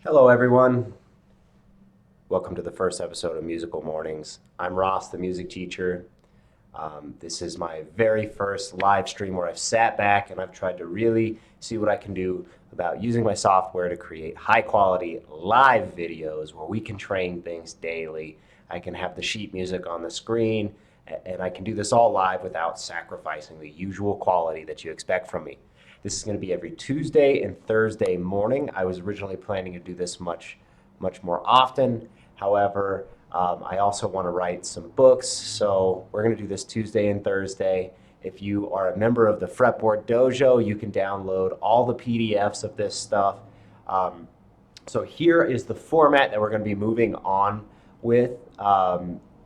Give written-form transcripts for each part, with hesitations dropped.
Hello, everyone. Welcome to the first episode of Musical Mornings. I'm Ross, the music teacher. This is my very first live stream where I've sat back and I've tried to really see what I can do about using my software to create high-quality live videos where we can train things daily. I can have the sheet music on the screen, and I can do this all live without sacrificing the usual quality that you expect from me. This is going to be every Tuesday and Thursday morning. I was originally planning to do this much more often. However, I also want to write some books, so we're going to do this Tuesday and Thursday. If you are a member of the Fretboard Dojo, you can download all the PDFs of this stuff. So here is the format that we're going to be moving on with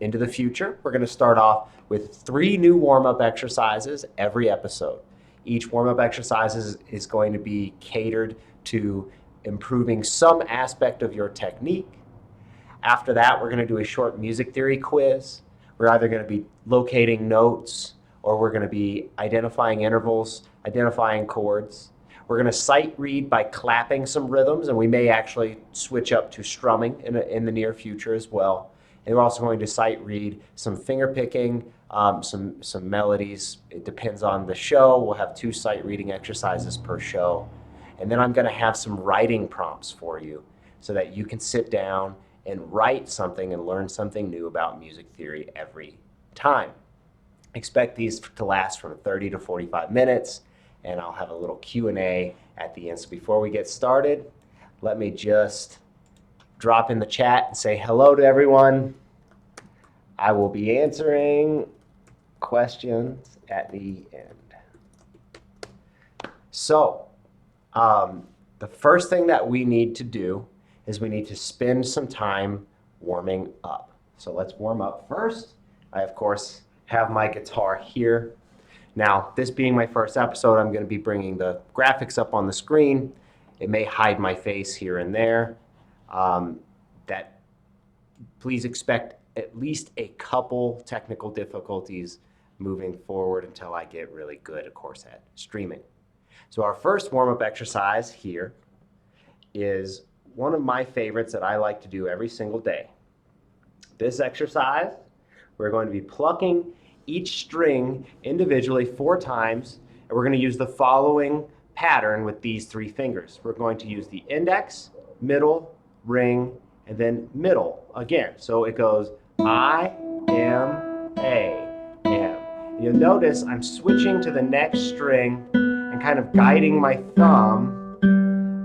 into the future. We're going to start off with 3 new warm-up exercises every episode. Each warm-up exercise is going to be catered to improving some aspect of your technique. After that, we're going to do a short music theory quiz. We're either going to be locating notes, or we're going to be identifying intervals, identifying chords. We're going to sight read by clapping some rhythms, and we may actually switch up to strumming in the near future as well. And we're also going to sight read some finger picking, some melodies. It depends on the show. We'll have 2 sight reading exercises per show. And then I'm going to have some writing prompts for you so that you can sit down and write something and learn something new about music theory every time. Expect these to last from 30 to 45 minutes, and I'll have a little Q&A at the end. So before we get started, let me just drop in the chat and say hello to everyone. I will be answering questions at the end. So, the first thing that we need to do is we need to spend some time warming up. So let's warm up first. I, of course, have my guitar here. Now, this being my first episode, I'm going to be bringing the graphics up on the screen. It may hide my face here and there. Please expect at least a couple technical difficulties moving forward until I get really good, of course, at streaming. So our first warm-up exercise here is one of my favorites that I like to do every single day. This exercise, we're going to be plucking each string individually 4 times, and we're going to use the following pattern with these 3 fingers. We're going to use the index, middle, ring, and then middle again. So it goes I, M, A, M. You'll notice I'm switching to the next string and kind of guiding my thumb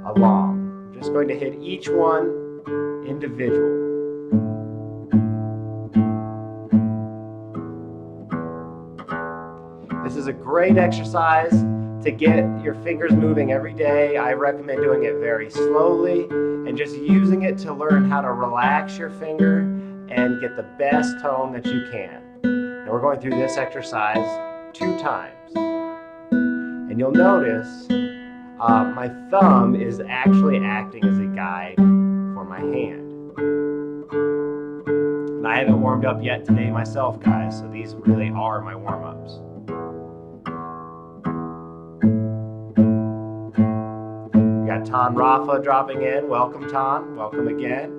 along. I'm just going to hit each one individually. This is a great exercise to get your fingers moving every day. I recommend doing it very slowly and just using it to learn how to relax your finger and get the best tone that you can. Now we're going through this exercise 2 times. And you'll notice my thumb is actually acting as a guide for my hand. And I haven't warmed up yet today myself, guys, so these really are my warm-ups. We got Tan Rafa dropping in. Welcome, Tan. Welcome again.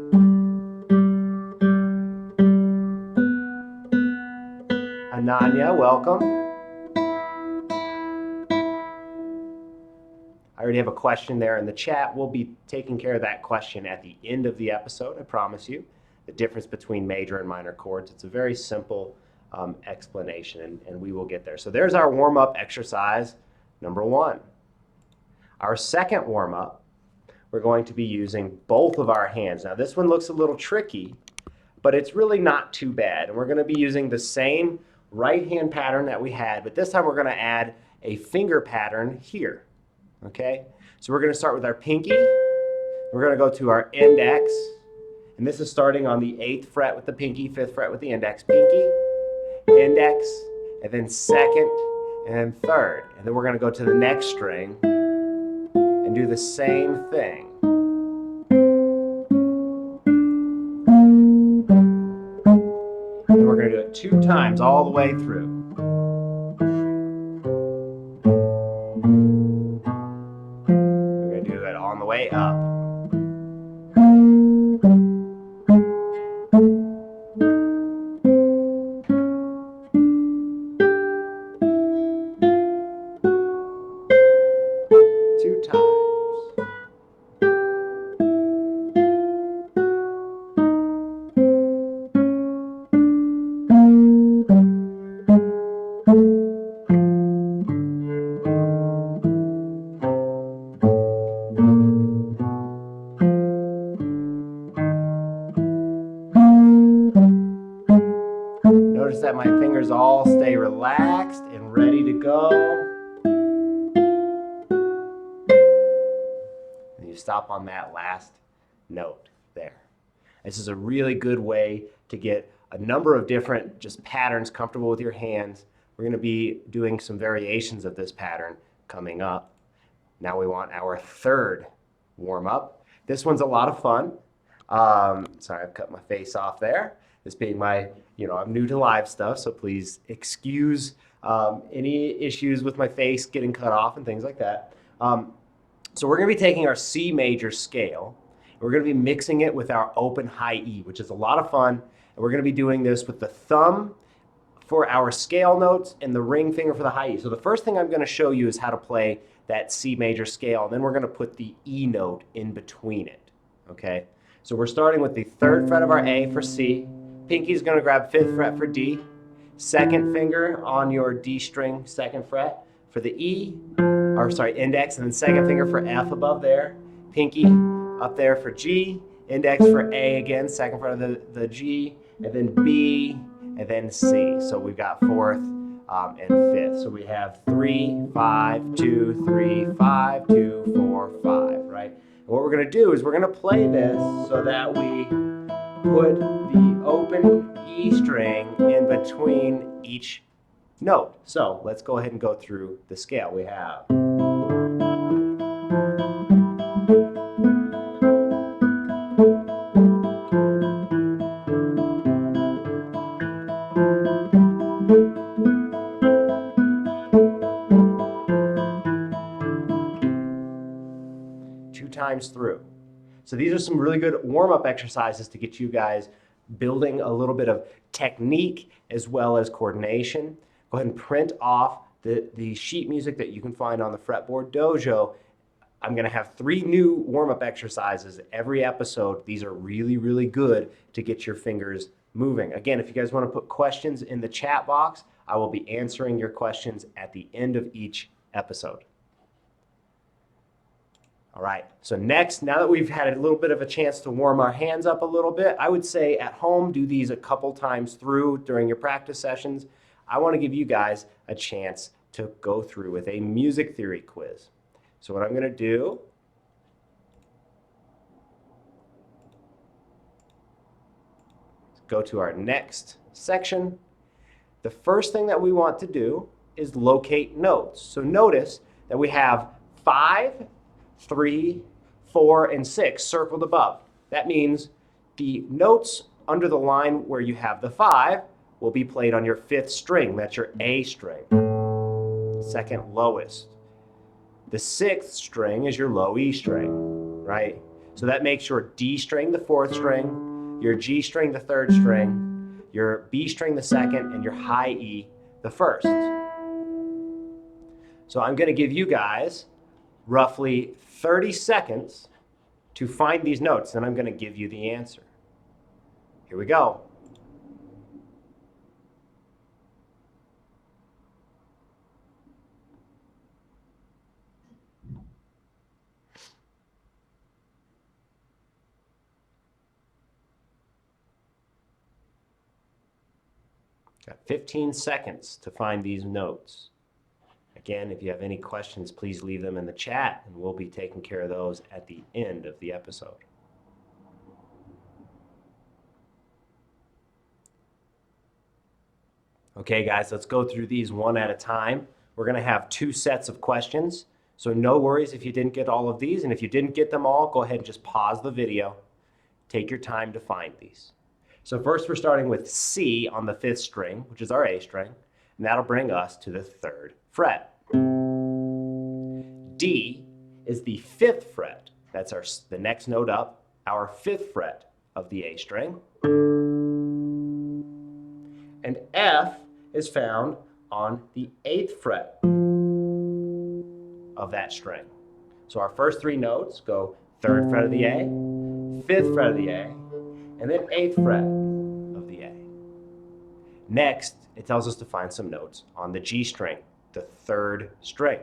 Ananya, welcome. I already have a question there in the chat. We'll be taking care of that question at the end of the episode, I promise you. The difference between major and minor chords. It's a very simple explanation, and we will get there. So there's our warm-up exercise number 1. Our second warm-up, we're going to be using both of our hands. Now this one looks a little tricky, but it's really not too bad. And we're going to be using the same right hand pattern that we had, but this time we're going to add a finger pattern here. Okay? So we're going to start with our pinky. We're going to go to our index. And this is starting on the 8th fret with the pinky, 5th fret with the index. Pinky, index, and then 2nd, and then 3rd. And then we're going to go to the next string and do the same thing. And we're going to do it 2 times all the way through. We're going to do it on the way up. fingers all stay relaxed and ready to go. And you stop on that last note there. This is a really good way to get a number of different just patterns comfortable with your hands. We're going to be doing some variations of this pattern coming up. Now we want our third warm-up. This one's a lot of fun. Sorry, I've cut my face off there. This being my, I'm new to live stuff, so please excuse any issues with my face getting cut off and things like that. So we're going to be taking our C major scale. We're going to be mixing it with our open high E, which is a lot of fun. And we're going to be doing this with the thumb for our scale notes and the ring finger for the high E. So the first thing I'm going to show you is how to play that C major scale. And then we're going to put the E note in between it. Okay? So we're starting with the third fret of our A for C. Pinky's going to grab fifth fret for D. Second finger on your D string, second fret for the E, index, and then second finger for F above there. Pinky up there for G, index for A again, second fret of the G, and then B, and then C. So we've got fourth and fifth. So we have 3, 5, 2, 3, 5, 2, 4, 5, right? And what we're going to do is we're going to play this so that we put the open E string in between each note. So let's go ahead and go through the scale. We have 2 times through. So these are some really good warm-up exercises to get you guys building a little bit of technique as well as coordination. Go ahead and print off the sheet music that you can find on the Fretboard Dojo. I'm going to have 3 new warm-up exercises every episode. These are really, really good to get your fingers moving. Again, if you guys want to put questions in the chat box, I will be answering your questions at the end of each episode. All right, so next, now that we've had a little bit of a chance to warm our hands up a little bit, I would say at home, do these a couple times through during your practice sessions. I want to give you guys a chance to go through with a music theory quiz. So what I'm going to do is go to our next section. The first thing that we want to do is locate notes. So notice that we have 5, 3, 4, and 6 circled above. That means the notes under the line where you have the 5 will be played on your 5th string. That's your A string, second lowest. The 6th string is your low E string, right? So that makes your D string the 4th string, your G string the 3rd string, your B string the 2nd, and your high E the 1st. So I'm going to give you guys roughly 30 seconds to find these notes, and I'm going to give you the answer. Here we go. Got 15 seconds to find these notes. Again, if you have any questions, please leave them in the chat, and we'll be taking care of those at the end of the episode. Okay, guys, let's go through these one at a time. We're going to have 2 sets of questions, so no worries if you didn't get all of these, and if you didn't get them all, go ahead and just pause the video. Take your time to find these. So first, we're starting with C on the 5th string, which is our A string, and that'll bring us to the 3rd fret. D is the 5th fret. That's the next note up, our 5th fret of the A string. And F is found on the 8th fret of that string. So our first 3 notes go 3rd fret of the A, 5th fret of the A, and then 8th fret of the A. Next, it tells us to find some notes on the G string, the 3rd string.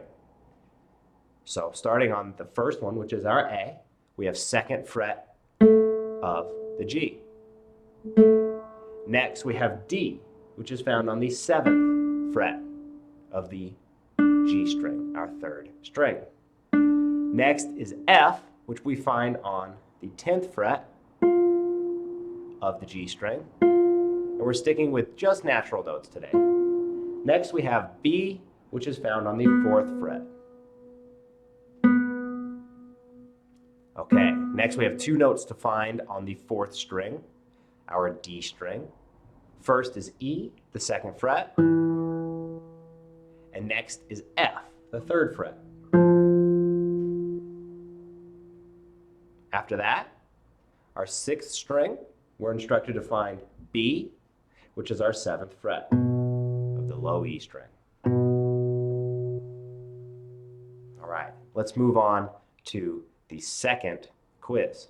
So starting on the first one, which is our A, we have 2nd fret of the G. Next, we have D, which is found on the 7th fret of the G string, our 3rd string. Next is F, which we find on the 10th fret of the G string. And we're sticking with just natural notes today. Next we have B, which is found on the 4th fret. Okay, next we have 2 notes to find on the 4th string, our D string. First is E, the 2nd fret. And next is F, the 3rd fret. After that, our 6th string, we're instructed to find B, which is our 7th fret of the low E string. All right, let's move on to the second quiz.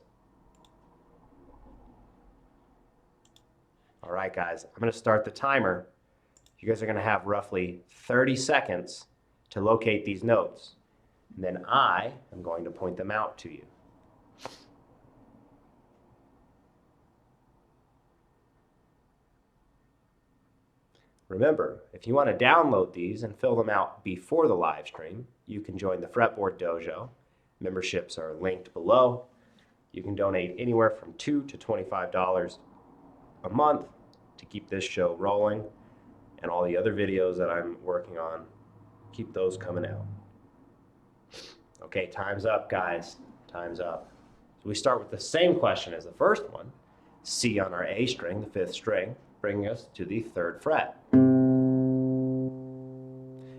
All right, guys, I'm going to start the timer. You guys are going to have roughly 30 seconds to locate these notes. And then I am going to point them out to you. Remember, if you want to download these and fill them out before the live stream, you can join the Fretboard Dojo. Memberships are linked below. You can donate anywhere from $2 to $25 a month to keep this show rolling, and all the other videos that I'm working on, keep those coming out. Okay, time's up, guys. Time's up. So we start with the same question as the first one. C on our A string, the 5th string, bringing us to the 3rd fret.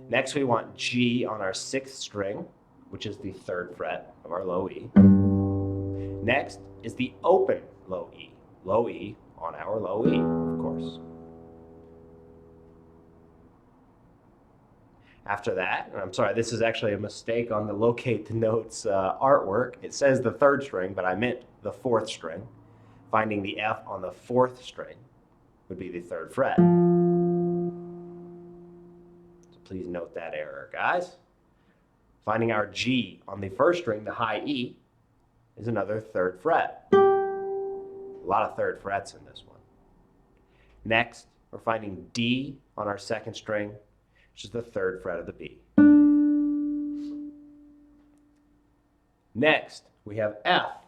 Next, we want G on our 6th string, which is the 3rd fret of our low E. Next is the open low E on our low E, of course. After that, and I'm sorry, this is actually a mistake on the locate the notes artwork. It says the 3rd string, but I meant the 4th string. Finding the F on the 4th string would be the 3rd fret. So please note that error, guys. Finding our G on the 1st string, the high E, is another 3rd fret. A lot of 3rd frets in this one. Next, we're finding D on our 2nd string, which is the 3rd fret of the B. Next, we have F,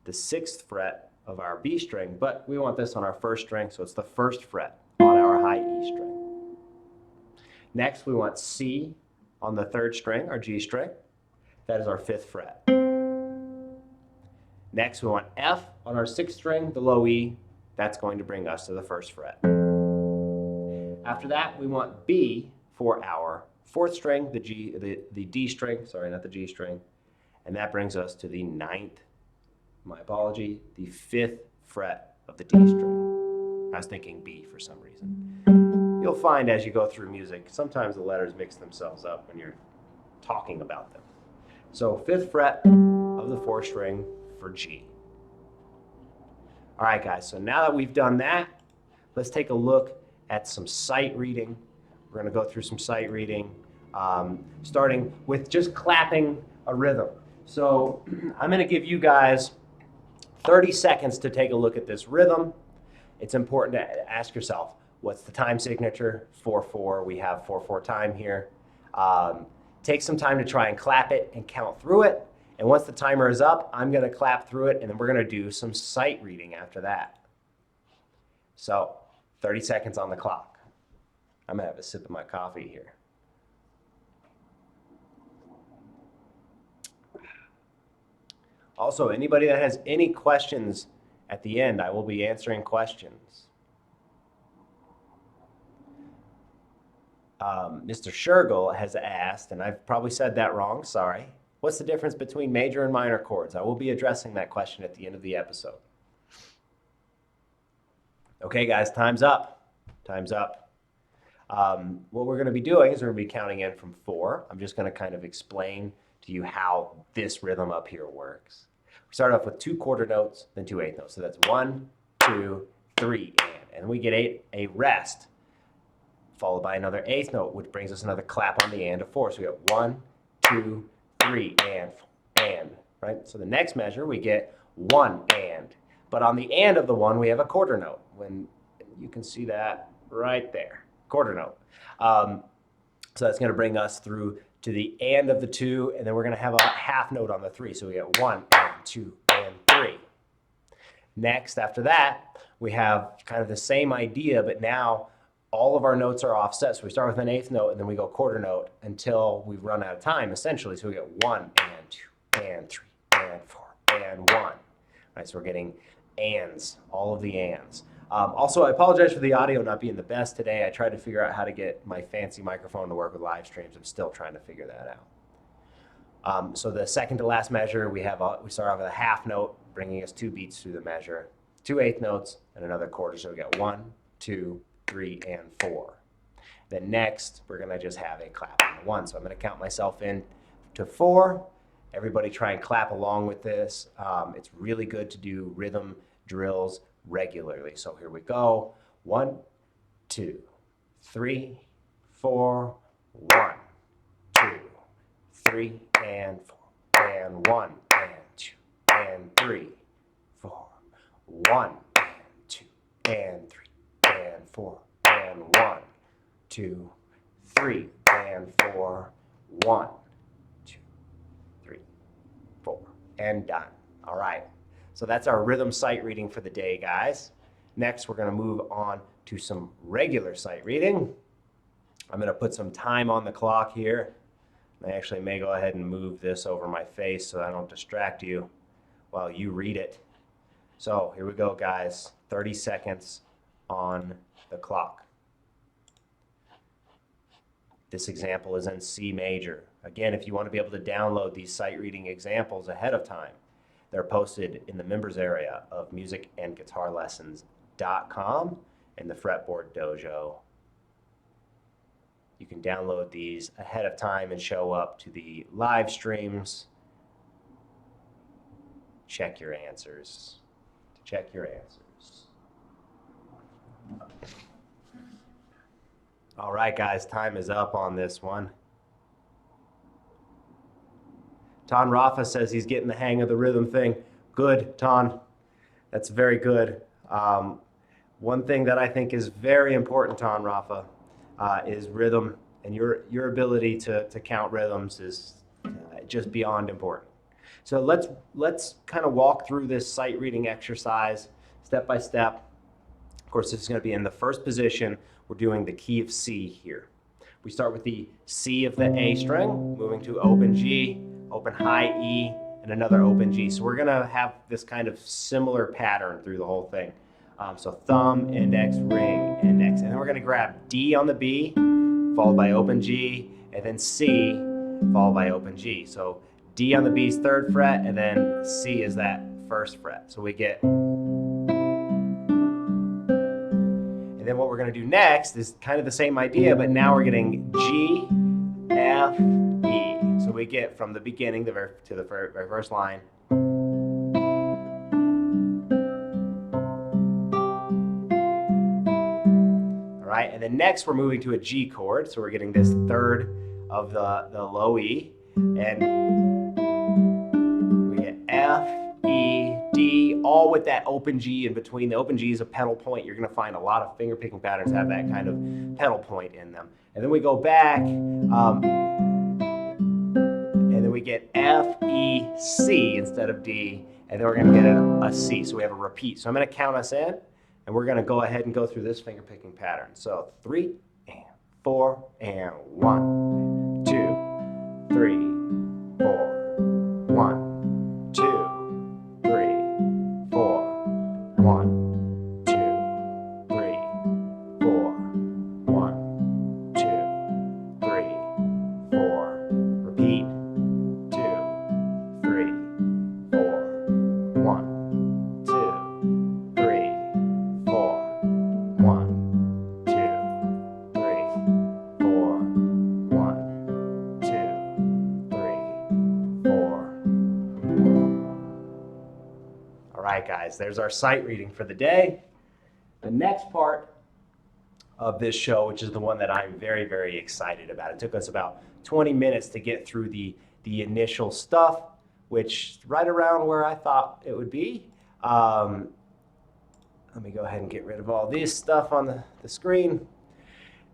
the 6th fret of our B string, but we want this on our 1st string, so it's the 1st fret on our high E string. Next, we want C on the 3rd string, our G string. That is our 5th fret. Next, we want F on our 6th string, the low E. That's going to bring us to the 1st fret. After that, we want B for our 4th string, the D string, sorry, not the G string. And that brings us to the 9th, my apology, the 5th fret of the D string. I was thinking B for some reason. You'll find as you go through music, sometimes the letters mix themselves up when you're talking about them. So 5th fret of the 4th string for G. All right, guys, so now that we've done that, let's take a look at some sight reading. We're going to go through some sight reading, starting with just clapping a rhythm. So I'm going to give you guys 30 seconds to take a look at this rhythm. It's important to ask yourself, what's the time signature? 4/4. We have 4/4 time here. Take some time to try and clap it and count through it. And once the timer is up, I'm going to clap through it, and then we're going to do some sight reading after that. So 30 seconds on the clock. I'm going to have a sip of my coffee here. Also, anybody that has any questions at the end, I will be answering questions. Mr. Shergill has asked, and I've probably said that wrong, sorry. What's the difference between major and minor chords? I will be addressing that question at the end of the episode. Okay, guys, time's up. Time's up. What we're going to be doing is we're going to be counting in from 4. I'm just going to kind of explain to you how this rhythm up here works. We start off with 2 quarter notes, then 2 eighth notes. So that's 1, 2, 3, and we get a rest, followed by another eighth note, which brings us another clap on the and of 4. So we got 1, 2, 3, and, right? So the next measure, we get 1 and. But on the and of the 1, we have a quarter note. When you can see that right there, quarter note. So that's going to bring us through to the and of the 2, and then we're going to have a half note on the 3. So we get 1 and 2 and 3. Next, after that, we have kind of the same idea, but now all of our notes are offset. So we start with an eighth note, and then we go quarter note until we run out of time, essentially. So we get 1 and 2 and 3 and 4 and 1. All right, so we're getting ands, all of the ands. Also, I apologize for the audio not being the best today. I tried to figure out how to get my fancy microphone to work with live streams. I'm still trying to figure that out. So the second to last measure, we start off with a half note, bringing us 2 beats through the measure, 2 eighth notes, and another quarter. So we got 1, 2, 3, and 4. Then next, we're going to just have a clap on the 1. So I'm going to count myself in to 4. Everybody try and clap along with this. It's really good to do rhythm drills regularly. So here we go. 1, 2, 3, 4, 1, 2, 3, and 4, and 1, and 2, and 3, 4, 1, and 2, and 3, and 4, and 1, 2, 3, and 4, 1, 2, 3, 4, and done. All right. So that's our rhythm sight reading for the day, guys. Next, we're going to move on to some regular sight reading. I'm going to put some time on the clock here. I actually may go ahead and move this over my face so I don't distract you while you read it. So here we go, guys. 30 seconds on the clock. This example is in C major. Again, if you want to be able to download these sight reading examples ahead of time, they're posted in the members area of musicandguitarlessons.com in the Fretboard Dojo. You can download these ahead of time and show up to the live streams. Check your answers. Check your answers. All right, guys, time is up on this one. Ton Rafa says he's getting the hang of the rhythm thing. Good, Ton. That's very good. One thing that I think is very important, Ton Rafa, is rhythm, and your ability to count rhythms is just beyond important. So let's kind of walk through this sight reading exercise step by step. Of course, this is going to be in the first position. We're doing the key of C here. We start with the C of the A string, moving to open G, open high E, and another open G. So we're going to have this kind of similar pattern through the whole thing. So thumb, index, ring, index. And then we're going to grab D on the B, followed by open G, and then C, followed by open G. So D on the B's 3rd fret, and then C is that 1st fret. So we get... And then what we're going to do next is kind of the same idea, but now we're getting G, F, E. So we get from the beginning to the very first line. All right, and then next we're moving to a G chord. So we're getting this 3rd of the low E. And we get F, E, D, all with that open G in between. The open G is a pedal point. You're going to find a lot of finger picking patterns have that kind of pedal point in them. And then we go back, and then we get F, E, C instead of D, and then we're going to get a C. So we have a repeat. So I'm going to count us in, and we're going to go ahead and go through this finger picking pattern. So 3 and 4 and 1, 2, 3, 4, 1, 2, 3, 4, 1, 2, 3, 4, 1, 2, 3, 4. Repeat. 2, 3, 4, 1, 2, 3, 4, 1, 2, 3, 4, 1, 2, 3, 4. All right, guys, there's our sight reading for the day. The next part of this show, which is the one that I'm very, very excited about. It took us about 20 minutes to get through the initial stuff, which is right around where I thought it would be. Let me go ahead and get rid of all this stuff on the screen.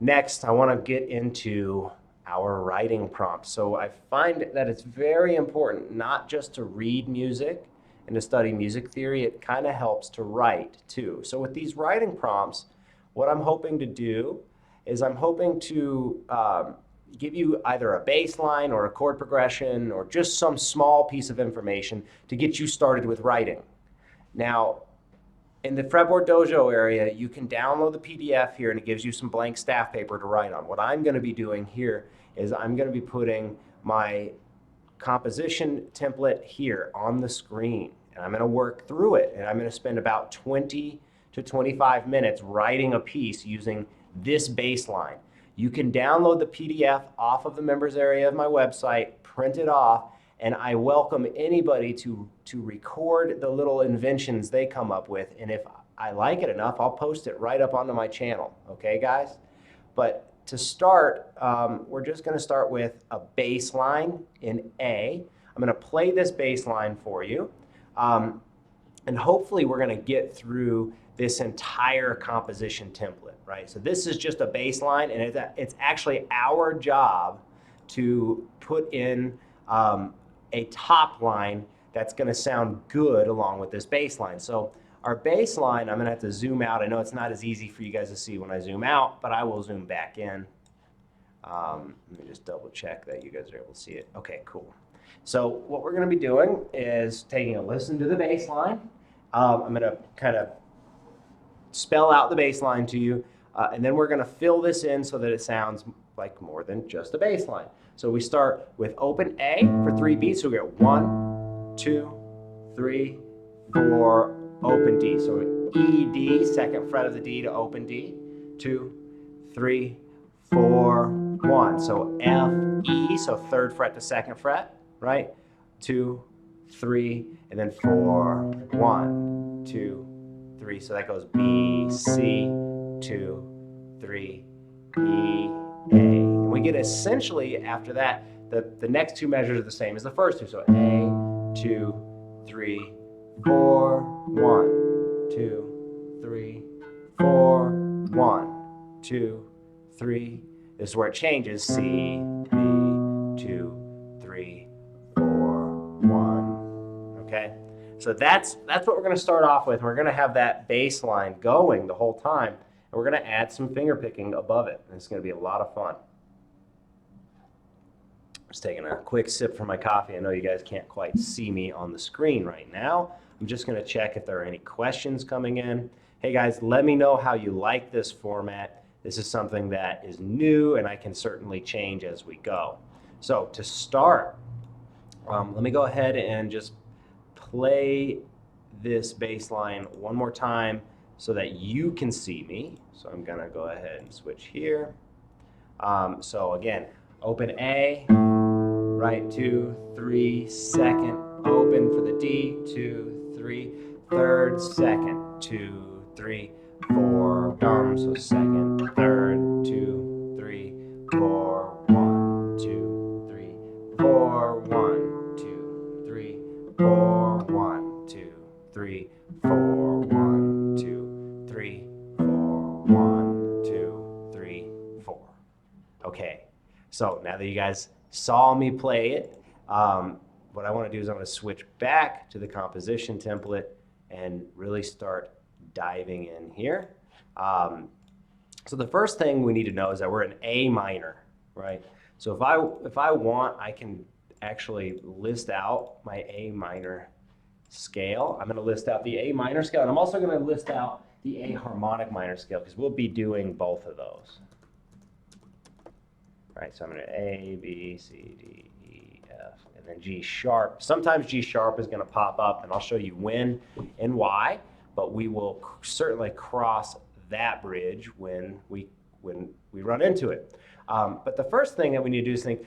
Next, I want to get into our writing prompts. So I find that it's very important not just to read music and to study music theory, it kind of helps to write too. So with these writing prompts, what I'm hoping to do is I'm hoping to give you either a bass line or a chord progression or just some small piece of information to get you started with writing. Now, in the Fretboard Dojo area, you can download the PDF here and it gives you some blank staff paper to write on. What I'm going to be doing here is I'm going to be putting my composition template here on the screen. And I'm going to work through it. And I'm going to spend about 20 to 25 minutes writing a piece using this bass line. You can download the PDF off of the members area of my website, print it off, and I welcome anybody to record the little inventions they come up with. And if I like it enough, I'll post it right up onto my channel. Okay, guys? But to start, we're just going to start with a bass line in A. I'm going to play this bass line for you. And hopefully we're going to get through this entire composition template, right? So this is just a bass line, and it's actually our job to put in a top line that's going to sound good along with this bass line. So our bass line, I'm going to have to zoom out. I know it's not as easy for you guys to see when I zoom out, but I will zoom back in. Let me just double check that you guys are able to see it. Okay, cool. So what we're going to be doing is taking a listen to the bass line. I'm going to kind of spell out the bass line to you, and then we're going to fill this in so that it sounds like more than just a bass line. So we start with open A for 3 beats. So we get 1, 2, 3, 4, open D. So E, D, second fret of the D to open D. 2, 3, 4, 1. So F, E, so third fret to second fret, right? 2, 3, and then 4, 1, 2, 3. So that goes B, C, 2, 3, E, A. And we get essentially after that, the next 2 measures are the same as the first 2. So A, 2, 3, 4, 1, 2, 3, 4, 1, 2, 3. This is where it changes. C, B, 2, 3, 4, 1. Okay? So that's what we're going to start off with. We're going to have that bass line going the whole time, and we're going to add some finger picking above it. And it's going to be a lot of fun. Just taking a quick sip from my coffee. I know you guys can't quite see me on the screen right now. I'm just going to check if there are any questions coming in. Hey guys, let me know how you like this format. This is something that is new, and I can certainly change as we go. So to start, let me go ahead and just play this bass line one more time so that you can see me. So I'm going to go ahead and switch here. So again, open A, right, 2, 3, second, open for the D, 2, 3, third, second, 2, 3, 4, so second, third, 2, 3, 4, 1, 2, 3, 4, 1, 2, 3, 4, 1, 2, 3, 4, 1, 2, 3, 4, 1, 2, 3, 4. Okay, so now that you guys saw me play it, what I want to do is I'm going to switch back to the composition template and really start diving in here. So the first thing we need to know is that we're in A minor, right? So if I want, I can actually list out my A minor scale. I'm going to list out the A minor scale, and I'm also going to list out the A harmonic minor scale because we'll be doing both of those. All right, so I'm going to A, B, C, D, E, F, and then G sharp. Sometimes G sharp is going to pop up, and I'll show you when and why, but we will certainly cross that bridge when we run into it. But the first thing that we need to do is think,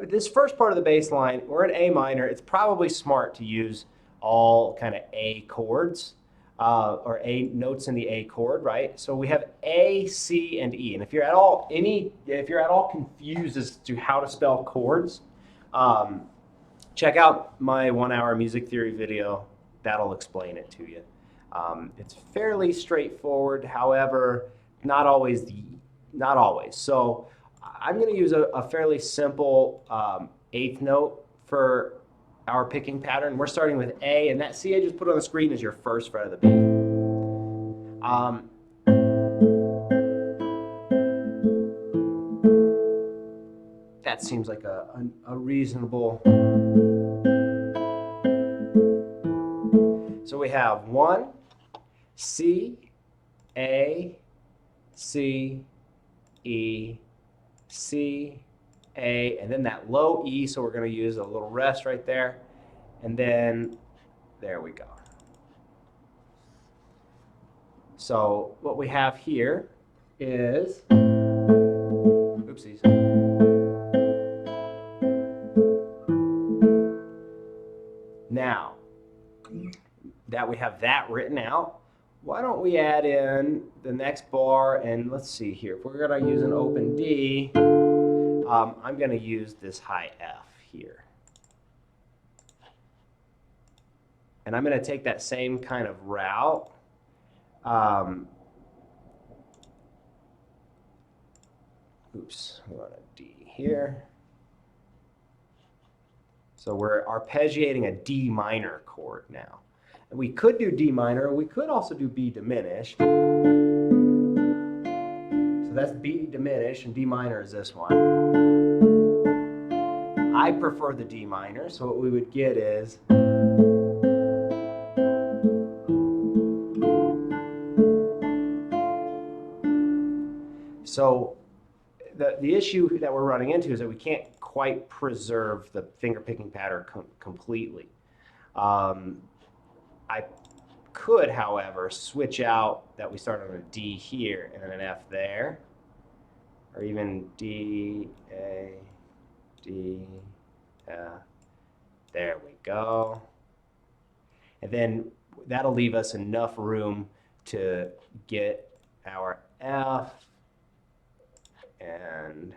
this first part of the bass line, we're in A minor. It's probably smart to use all kind of A chords or A notes in the A chord, right? So we have A, C, and E. And if you're at all confused as to how to spell chords, check out my 1-hour music theory video. That'll explain it to you. It's fairly straightforward, however, not always. So I'm going to use a fairly simple eighth note for our picking pattern. We're starting with A, and that C I just put on the screen is your first fret of the B. That seems like a reasonable. So we have 1, C, A, C, E, C, A, and then that low E, so we're going to use a little rest right there. And then there we go. So what we have here is, oopsies. Now that we have that written out, why don't we add in the next bar, and let's see here. If we're going to use an open D, I'm going to use this high F here. And I'm going to take that same kind of route. Oops, we want a D here. So we're arpeggiating a D minor chord now. And we could do D minor, we could also do B diminished. So that's B diminished, and D minor is this one. I prefer the D minor, so what we would get is, so the issue that we're running into is that we can't quite preserve the finger picking pattern completely. I could, however, switch out that we start on a D here and then an F there, or even D, A, D, F. There we go. And then that'll leave us enough room to get our F, and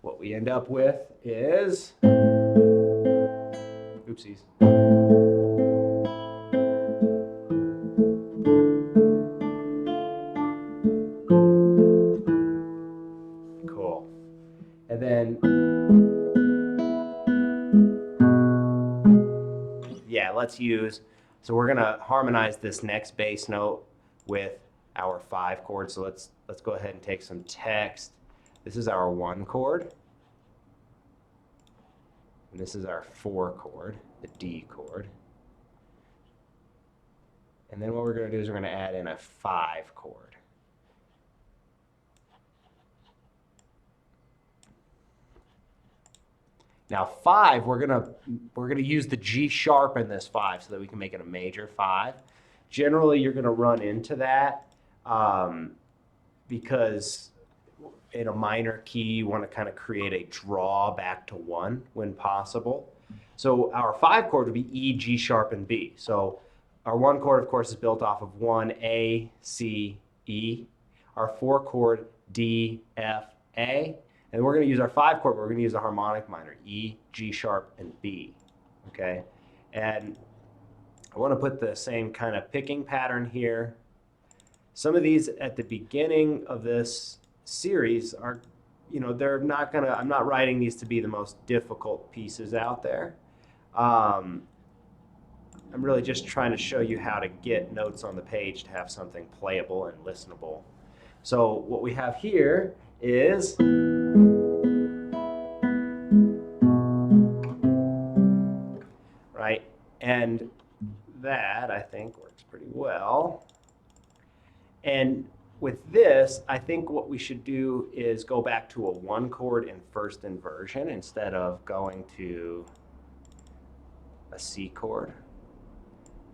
what we end up with is, oopsies. Cool. And then, yeah, let's use, so we're gonna harmonize this next bass note with our 5 chord. So let's go ahead and take some text. This is our 1 chord. And this is our 4 chord, the D chord. And then what we're going to do is we're going to add in a 5 chord. Now 5, we're going to use the G sharp in this 5 so that we can make it a major 5. Generally, you're going to run into that because in a minor key, you want to kind of create a draw back to 1 when possible. So our 5 chord would be E, G sharp, and B. So our 1 chord, of course, is built off of 1, A, C, E. Our 4 chord, D, F, A. And we're going to use our 5 chord, but we're going to use the harmonic minor, E, G sharp, and B. Okay? And I want to put the same kind of picking pattern here. Some of these at the beginning of this series are, they're not gonna, I'm not writing these to be the most difficult pieces out there. I'm really just trying to show you how to get notes on the page to have something playable and listenable. So what we have here is, right, and that I think works pretty well. And with this, I think what we should do is go back to a 1 chord in first inversion instead of going to a C chord.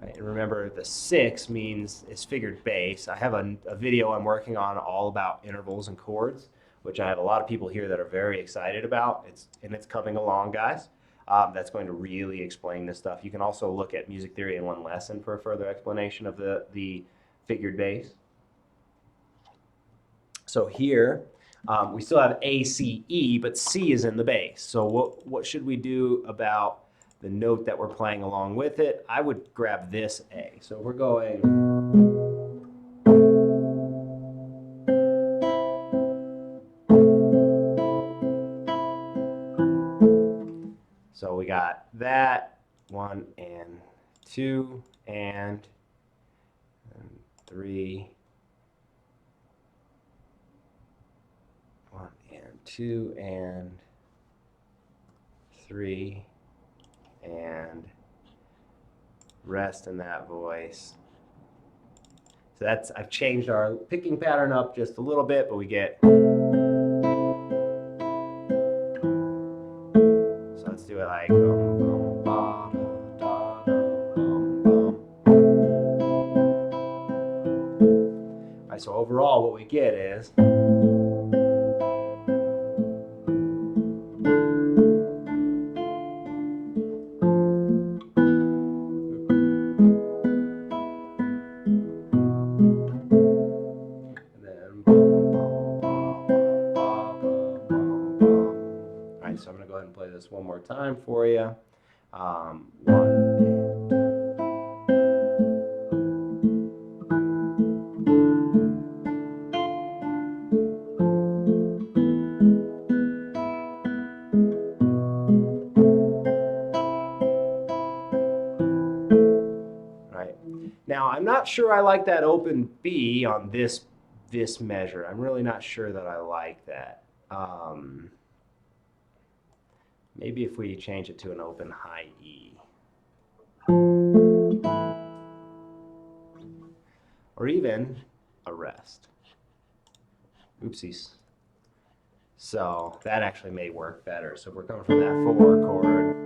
Right? And remember, the 6 is figured bass. I have a video I'm working on all about intervals and chords, which I have a lot of people here that are very excited about. It's coming along, guys. That's going to really explain this stuff. You can also look at Music Theory in One Lesson for a further explanation of the figured bass. So here, we still have A, C, E, but C is in the bass. So what should we do about the note that we're playing along with it, I would grab this A. So we're going. So we got that, 1 and 2 and 3, 1 and 2 and 3, and rest in that voice. So that's, I've changed our picking pattern up just a little bit, but we get. So let's do it like. All right, so overall what we get is. So I'm going to go ahead and play this one more time for you. 1 Right. Now I'm not sure I like that open B on this measure. I'm really not sure that I like that. Maybe if we change it to an open high E. Or even a rest. Oopsies. So that actually may work better. So we're coming from that 4 chord.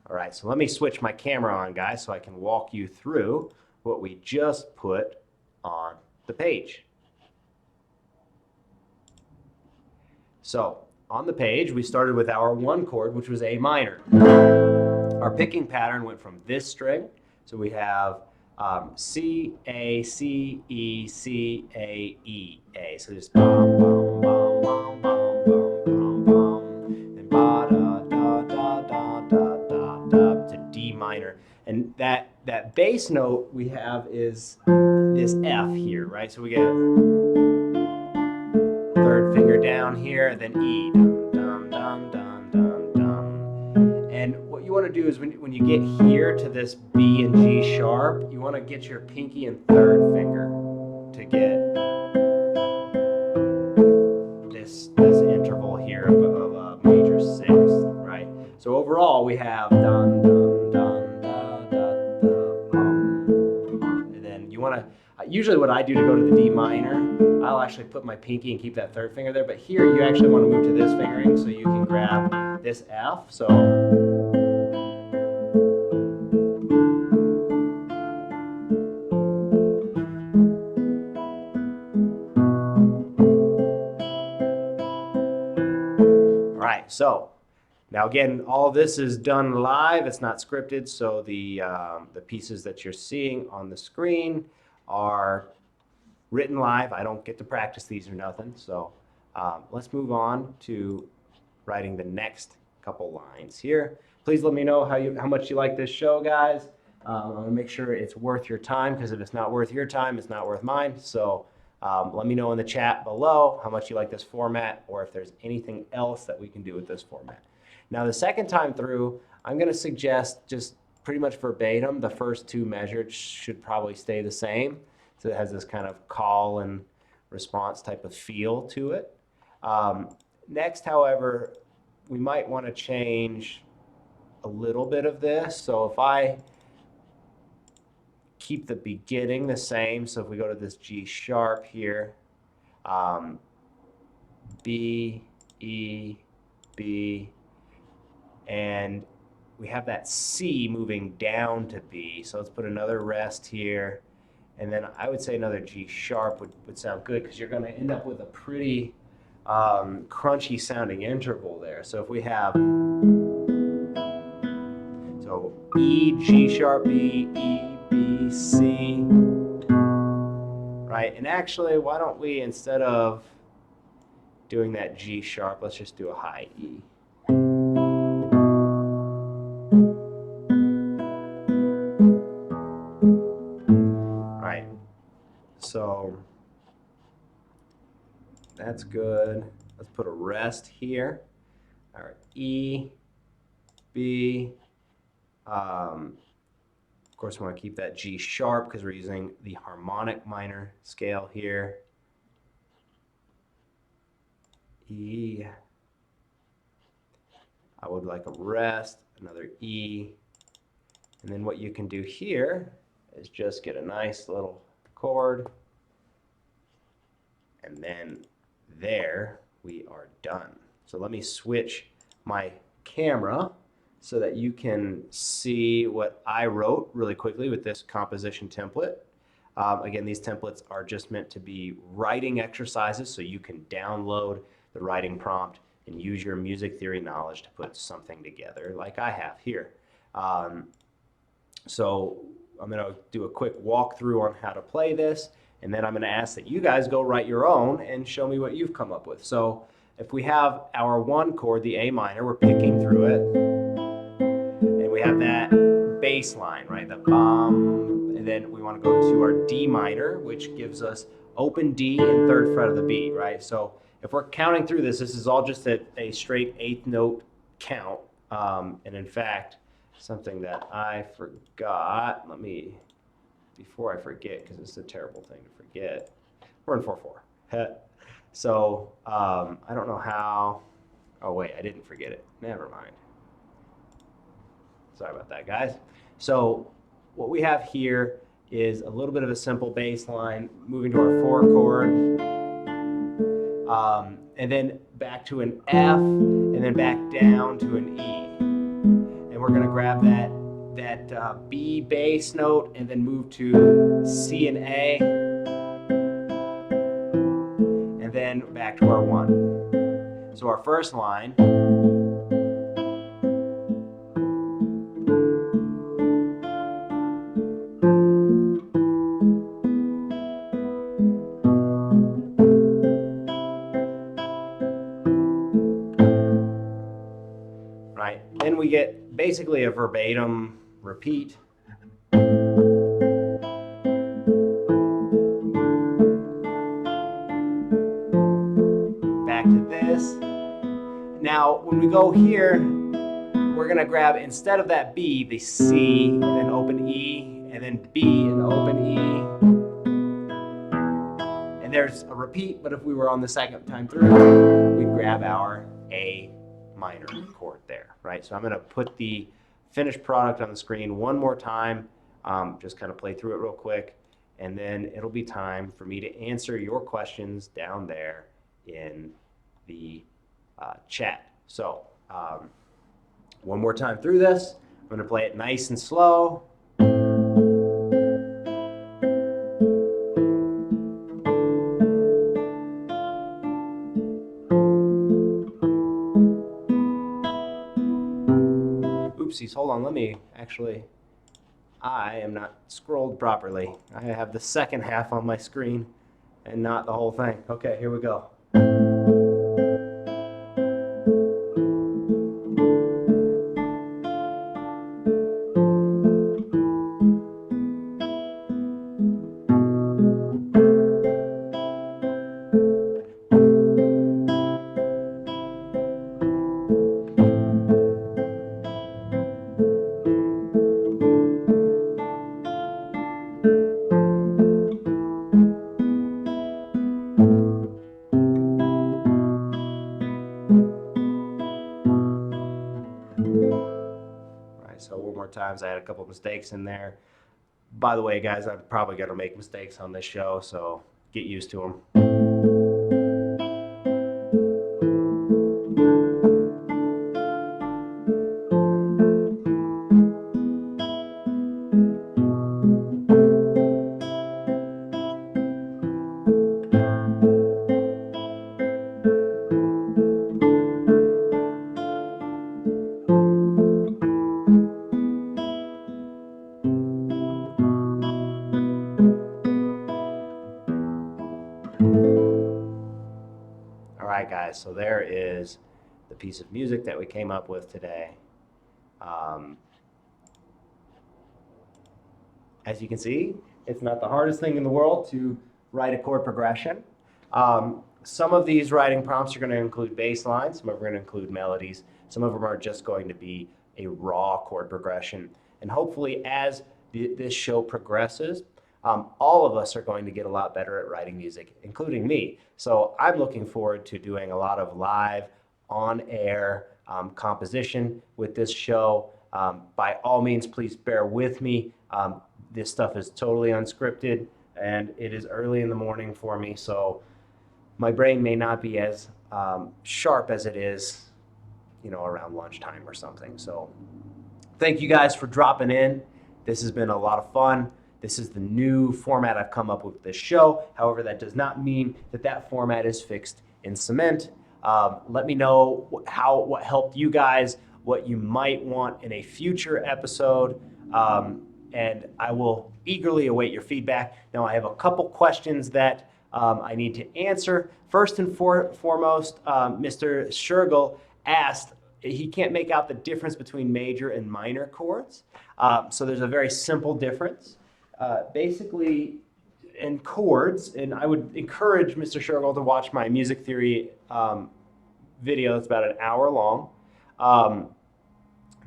All right, so let me switch my camera on, guys, so I can walk you through what we just put on the page. So on the page, we started with our 1 chord, which was A minor. Our picking pattern went from this string. So we have C, A, C, E, C, A, E, A. So just bum, bum, bum, bum, bum, bum, bum, bum. And ba, da, da, da, da, da, da, da, to D minor. And that bass note we have is this F here, right? So we get 3rd finger down here, and then E. Dum, dum, dum, dum, dum. And what you want to do is when you get here to this B and G sharp, you want to get your pinky and 3rd finger to get this interval here of a major 6th, right? So overall we have dun, dun, dun, da, da, da, and then you want to, usually what I do to go to the D minor, I'll actually put my pinky and keep that 3rd finger there, but here you actually want to move to this fingering so you can grab this F. So all right, so now again, all this is done live. It's not scripted, so the pieces that you're seeing on the screen are written live. I don't get to practice these or nothing. So let's move on to writing the next couple lines here. Please let me know how much you like this show, guys. I'm gonna make sure it's worth your time, because if it's not worth your time, it's not worth mine. So let me know in the chat below how much you like this format, or if there's anything else that we can do with this format. Now the second time through, I'm gonna suggest just pretty much verbatim, the first 2 measures should probably stay the same. So it has this kind of call and response type of feel to it. Next, however, we might want to change a little bit of this. So if I keep the beginning the same, so if we go to this G sharp here, B, E, B, and we have that C moving down to B. So let's put another rest here. And then I would say another G sharp would sound good, because you're going to end up with a pretty crunchy sounding interval there. So if we have, so E, G sharp, B, E, B, C, right? And actually, why don't we, instead of doing that G sharp, let's just do a high E. Right, so that's good. Let's put a rest here. All right, E, B. Of course, we want to keep that G sharp because we're using the harmonic minor scale here. E. I would like a rest, another E. And then what you can do here is just get a nice little chord. And then there we are done. So let me switch my camera so that you can see what I wrote really quickly with this composition template. Again, these templates are just meant to be writing exercises so you can download the writing prompt and use your music theory knowledge to put something together like I have here. So I'm going to do a quick walkthrough on how to play this, and then I'm going to ask that you guys go write your own and show me what you've come up with. So if we have our one chord, the A minor, we're picking through it, and we have that bass line, right, the bum, and then we want to go to our D minor, which gives us open D and third fret of the beat, right? So if we're counting through this, this is all just a straight eighth note count, and in fact, something that I forgot, before I forget, because it's a terrible thing to forget, we're in 4/4. So I don't know how, oh wait, I didn't forget it, never mind. Sorry about that, guys. So what we have here is a little bit of a simple bass line, moving to our 4 chord, and then back to an F, and then back down to an E. And we're going to grab that B bass note and then move to C and A, and then back to our 1. So our first line, right? Then we get basically a verbatim repeat. Back to this. Now, when we go here, we're going to grab, instead of that B, the C, and then open E, and then B and open E. And there's a repeat, but if we were on the second time through, we'd grab our A minor chord there, right? So I'm going to put the finished product on the screen one more time, just kind of play through it real quick, and then it'll be time for me to answer your questions down there in the chat. So one more time through this. I'm going to play it nice and slow. Oopsies, hold on, let me actually, I am not scrolled properly. I have the second half on my screen and not the whole thing. Okay, here we go. So one more time, I had a couple mistakes in there. By the way, guys, I'm probably going to make mistakes on this show, so get used to them. All right, guys, so there is the piece of music that we came up with today. As you can see, it's not the hardest thing in the world to write a chord progression. Some of these writing prompts are going to include bass lines, some of them are going to include melodies, some of them are just going to be a raw chord progression. And hopefully as this show progresses, all of us are going to get a lot better at writing music, including me. So I'm looking forward to doing a lot of live, on-air composition with this show. By all means, please bear with me. This stuff is totally unscripted, and it is early in the morning for me, so my brain may not be as sharp as it is, around lunchtime or something. So thank you guys for dropping in. This has been a lot of fun. This is the new format I've come up with this show. However, that does not mean that format is fixed in cement. Let me know what helped you guys, what you might want in a future episode, and I will eagerly await your feedback. Now, I have a couple questions that I need to answer. First and foremost, Mr. Shergill asked, he can't make out the difference between major and minor chords. So there's a very simple difference. Basically, in chords, and I would encourage Mr. Shergill to watch my music theory video that's about an hour long.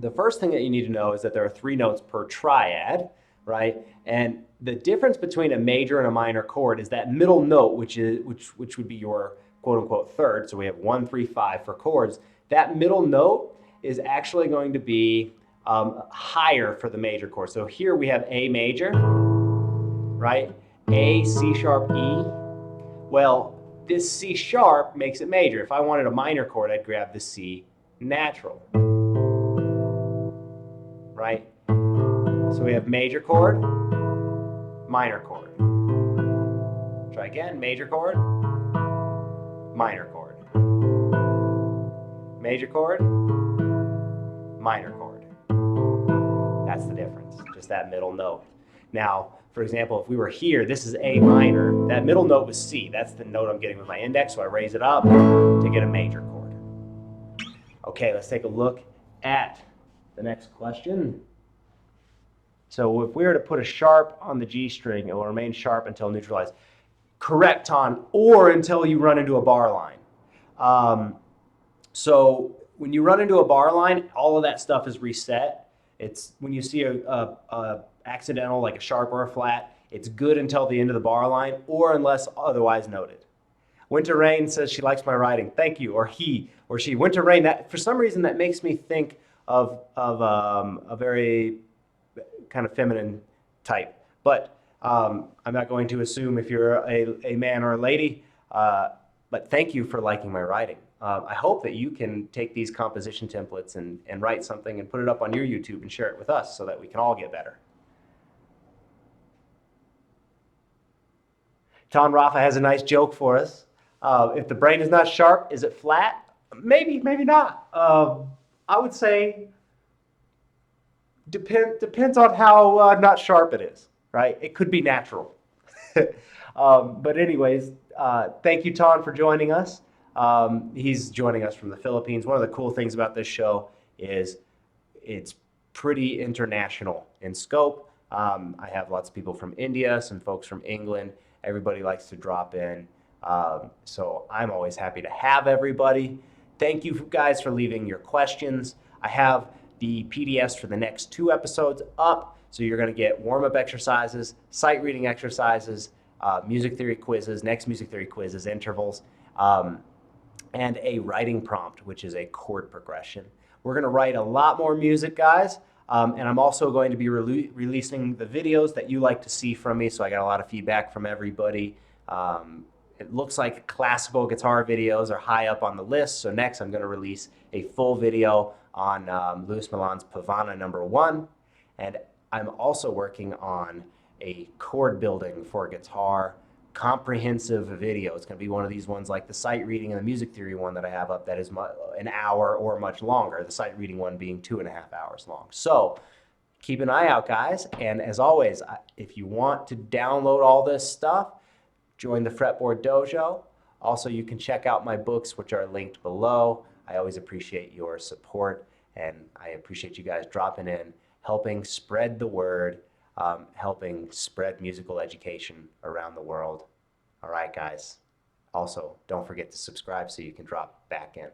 The first thing that you need to know is that there are 3 notes per triad, right? And the difference between a major and a minor chord is that middle note, which would be your quote-unquote third. So we have 1, 3, 5 for chords. That middle note is actually going to be higher for the major chord. So here we have A major, right? A, C sharp, E. Well, this C sharp makes it major. If I wanted a minor chord, I'd grab the C natural, right? So we have major chord, minor chord. Try again, major chord, minor chord. Major chord, minor chord. That's the difference, just that middle note. Now, for example, if we were here, this is A minor, that middle note was C. That's the note I'm getting with my index, so I raise it up to get a major chord. Okay, let's take a look at the next question. So if we were to put a sharp on the G string, it will remain sharp until neutralized. Correct, Ton, or until you run into a bar line. So when you run into a bar line, all of that stuff is reset. It's when you see a accidental, like a sharp or a flat, it's good until the end of the bar line, or unless otherwise noted. Winter Rain says she likes my writing. Thank you. Or he or she. Winter Rain, that for some reason that makes me think of a very kind of feminine type. But I'm not going to assume if you're a man or a lady. But thank you for liking my writing. I hope that you can take these composition templates and write something and put it up on your YouTube and share it with us so that we can all get better. Ton Rafa has a nice joke for us. If the brain is not sharp, is it flat? Maybe, maybe not. I would say depends on how not sharp it is, right? It could be natural. But anyways, thank you, Ton, for joining us. He's joining us from the Philippines. One of the cool things about this show is it's pretty international in scope. I have lots of people from India, some folks from England. Everybody likes to drop in. So I'm always happy to have everybody. Thank you guys for leaving your questions. I have the PDFs for the next 2 episodes up. So you're going to get warm-up exercises, sight reading exercises, music theory quizzes, next music theory quizzes, intervals, and a writing prompt, which is a chord progression. We're going to write a lot more music, guys. And I'm also going to be releasing the videos that you like to see from me. So I got a lot of feedback from everybody. It looks like classical guitar videos are high up on the list. So next I'm going to release a full video on Louis Milan's Pavana No. 1. And I'm also working on a chord building for guitar comprehensive video. It's going to be one of these ones like the sight reading and the music theory one that I have up that is an hour or much longer, the sight reading one being 2.5 hours long. So keep an eye out, guys. And as always, if you want to download all this stuff, join the Fretboard Dojo. Also, you can check out my books, which are linked below. I always appreciate your support, and I appreciate you guys dropping in, helping spread the word, helping spread musical education around the world. All right, guys. Also, don't forget to subscribe so you can drop back in.